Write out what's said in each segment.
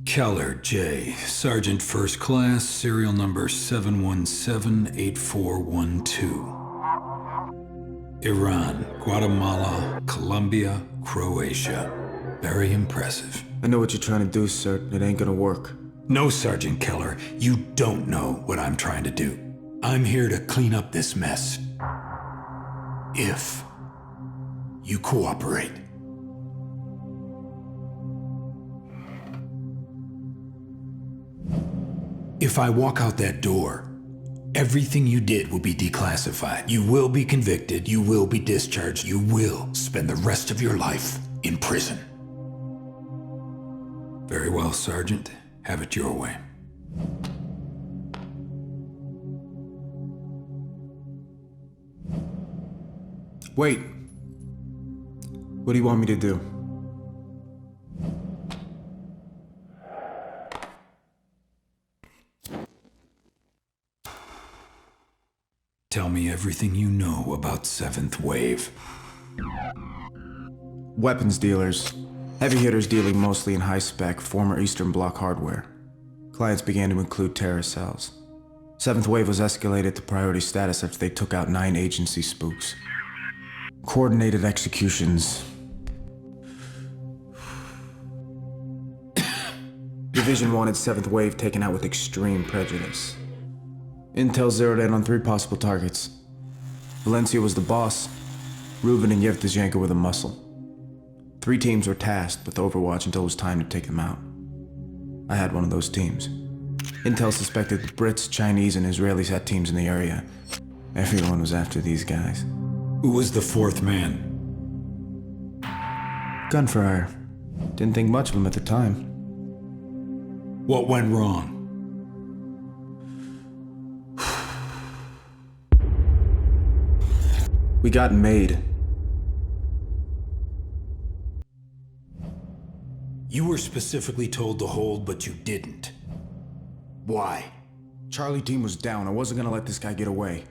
Keller, J. Sergeant First Class, serial number 717-8412. Iran, Guatemala, Colombia, Croatia. Very impressive. I know what you're trying to do, sir. It ain't gonna work. No, Sergeant Keller, you don't know what I'm trying to do. I'm here to clean up this mess. If you cooperate. If I walk out that door, everything you did will be declassified. You will be convicted, you will be discharged, you will spend the rest of your life in prison. Very well, Sergeant. Have it your way. Wait. What do you want me to do? Tell me everything you know about Seventh Wave. Weapons dealers. Heavy hitters dealing mostly in high-spec, former Eastern Bloc hardware. Clients began to include terrorist cells. Seventh Wave was escalated to priority status after they took out 9 agency spooks. Coordinated executions. Division wanted Seventh Wave taken out with extreme prejudice. Intel zeroed in on 3 possible targets. Valencia was the boss. Reuben and Yevtushenko were the muscle. 3 teams were tasked with Overwatch until it was time to take them out. I had one of those teams. Intel suspected the Brits, Chinese, and Israelis had teams in the area. Everyone was after these guys. Who was the 4th man? Gun for hire. Didn't think much of him at the time. What went wrong? We got made. You were specifically told to hold, but you didn't. Why? Charlie team was down. I wasn't gonna let this guy get away.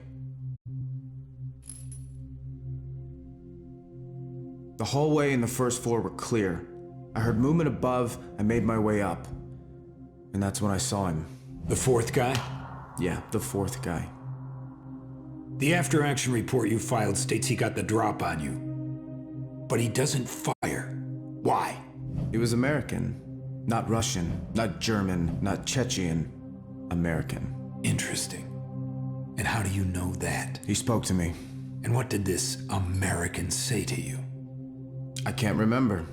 The hallway and the first floor were clear. I heard movement above. I made my way up. And that's when I saw him. The 4th guy? Yeah, the 4th guy. The after-action report you filed states he got the drop on you. But he doesn't fire. Why? He was American. Not Russian, not German, not Chechen. American. Interesting. And how do you know that? He spoke to me. And what did this American say to you? I can't remember.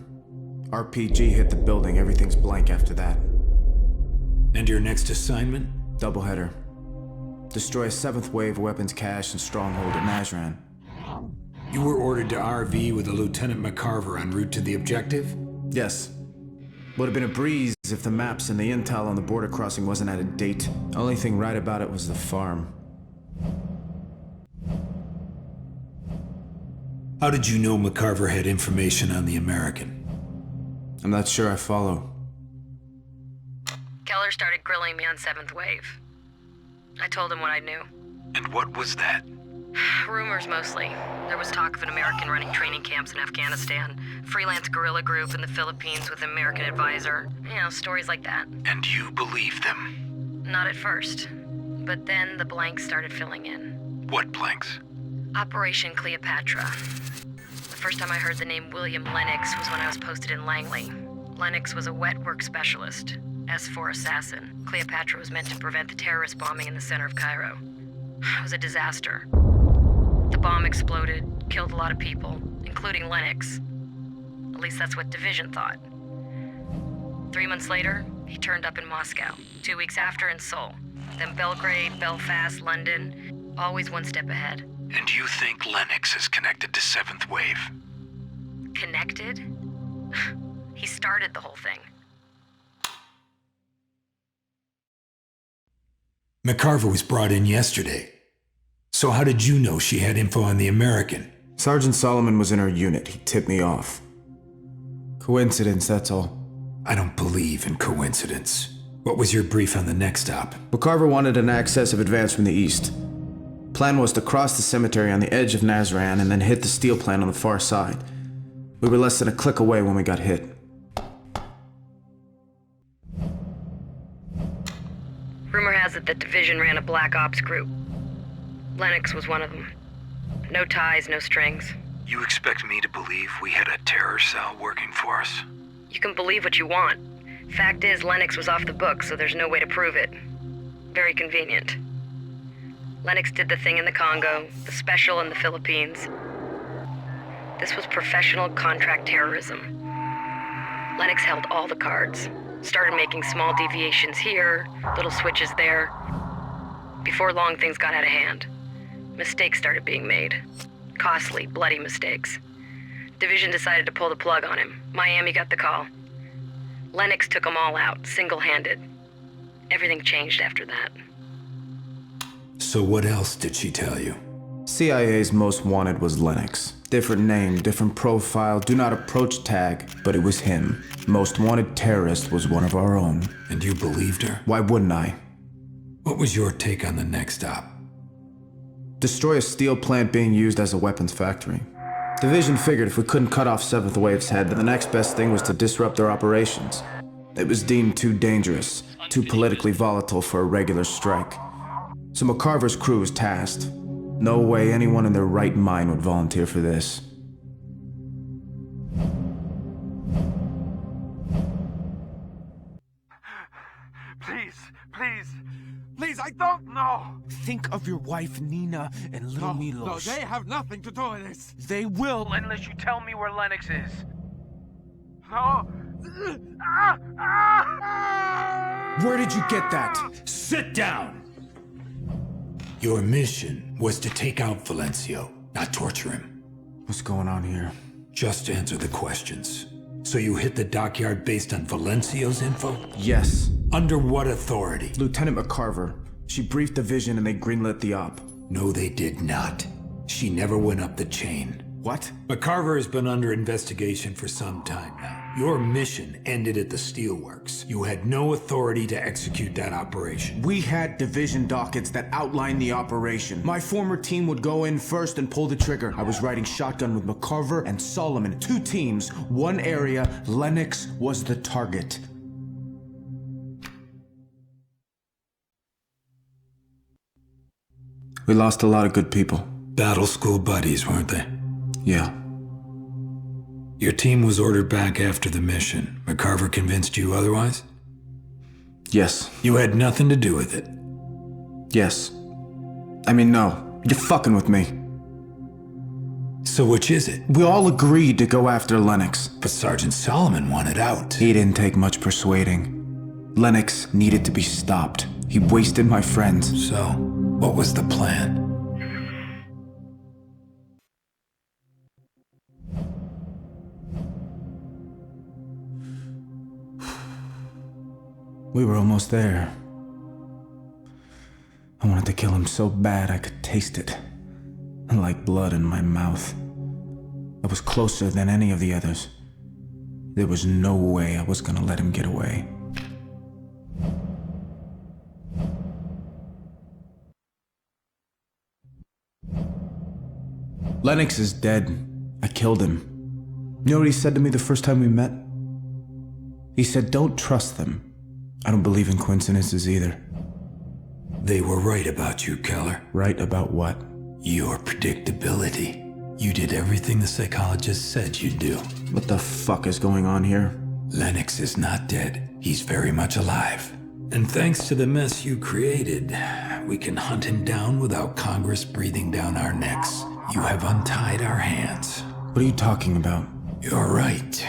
RPG hit the building. Everything's blank after that. And your next assignment? Doubleheader. Destroy a 7th Wave weapons cache and stronghold at Nazran. You were ordered to RV with a Lieutenant McCarver en route to the objective? Yes. Would have been a breeze if the maps and the intel on the border crossing wasn't out of date. Only thing right about it was the farm. How did you know McCarver had information on the American? I'm not sure I follow. Keller started grilling me on 7th Wave. I told him what I knew. And what was that? Rumors mostly. There was talk of an American running training camps in Afghanistan, freelance guerrilla group in the Philippines with an American advisor. You know, stories like that. And you believed them? Not at first. But then the blanks started filling in. What blanks? Operation Cleopatra. The first time I heard the name William Lennox was when I was posted in Langley. Lennox was a wet work specialist. S4 assassin. Cleopatra was meant to prevent the terrorist bombing in the center of Cairo. It was a disaster. The bomb exploded, killed a lot of people, including Lennox. At least that's what Division thought. 3 months later, he turned up in Moscow. 2 weeks after in Seoul. Then Belgrade, Belfast, London. Always one step ahead. And you think Lennox is connected to 7th Wave? Connected? He started the whole thing. McCarver was brought in yesterday. So how did you know she had info on the American? Sergeant Solomon was in her unit. He tipped me off. Coincidence, that's all. I don't believe in coincidence. What was your brief on the next op? McCarver wanted an excessive advance from the east. Plan was to cross the cemetery on the edge of Nazran and then hit the steel plant on the far side. We were less than a click away when we got hit. Rumor has it that Division ran a black ops group. Lennox was one of them. No ties, no strings. You expect me to believe we had a terror cell working for us? You can believe what you want. Fact is, Lennox was off the books, so there's no way to prove it. Very convenient. Lennox did the thing in the Congo, the special in the Philippines. This was professional contract terrorism. Lennox held all the cards. Started making small deviations here, little switches there. Before long, things got out of hand. Mistakes started being made. Costly, bloody mistakes. Division decided to pull the plug on him. Miami got the call. Lennox took them all out, single-handed. Everything changed after that. So what else did she tell you? CIA's most wanted was Lennox. Different name, different profile, do not approach tag, but it was him. Most wanted terrorist was one of our own. And you believed her? Why wouldn't I? What was your take on the next op? Destroy a steel plant being used as a weapons factory. Division figured if we couldn't cut off 7th Wave's head, then the next best thing was to disrupt their operations. It was deemed too dangerous, too politically volatile for a regular strike. So McCarver's crew was tasked. No way anyone in their right mind would volunteer for this. Please, I don't know! Think of your wife, Nina, and little Milos. No, they have nothing to do with this! They will unless you tell me where Lennox is. No! Where did you get that? Sit down! Your mission was to take out Valencio, not torture him. What's going on here? Just answer the questions. So you hit the dockyard based on Valencio's info? Yes. Under what authority? Lieutenant McCarver. She briefed Division and they greenlit the op. No, they did not. She never went up the chain. What? McCarver has been under investigation for some time now. Your mission ended at the steelworks. You had no authority to execute that operation. We had Division dockets that outlined the operation. My former team would go in first and pull the trigger. I was riding shotgun with McCarver and Solomon. 2 teams, 1 area. Lennox was the target. We lost a lot of good people. Battle school buddies, weren't they? Yeah. Your team was ordered back after the mission. McCarver convinced you otherwise? Yes. You had nothing to do with it. Yes. I mean, no. You're fucking with me. So which is it? We all agreed to go after Lennox. But Sergeant Solomon wanted out. He didn't take much persuading. Lennox needed to be stopped. He wasted my friends. So, what was the plan? We were almost there. I wanted to kill him so bad I could taste it. Like blood in my mouth. I was closer than any of the others. There was no way I was gonna let him get away. Lennox is dead. I killed him. You know what he said to me the first time we met? He said, "Don't trust them." I don't believe in coincidences either. They were right about you, Keller. Right about what? Your predictability. You did everything the psychologist said you'd do. What the fuck is going on here? Lennox is not dead. He's very much alive. And thanks to the mess you created, we can hunt him down without Congress breathing down our necks. You have untied our hands. What are you talking about? You're right.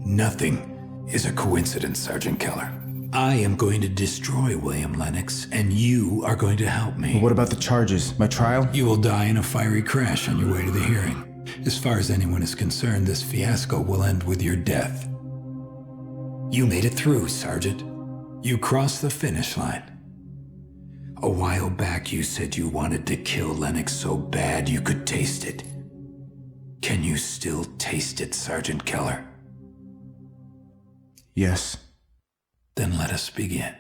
Nothing is a coincidence, Sergeant Keller. I am going to destroy William Lennox, and you are going to help me. What about the charges? My trial? You will die in a fiery crash on your way to the hearing. As far as anyone is concerned, this fiasco will end with your death. You made it through, Sergeant. You crossed the finish line. A while back, you said you wanted to kill Lennox so bad you could taste it. Can you still taste it, Sergeant Keller? Yes. Then let us begin.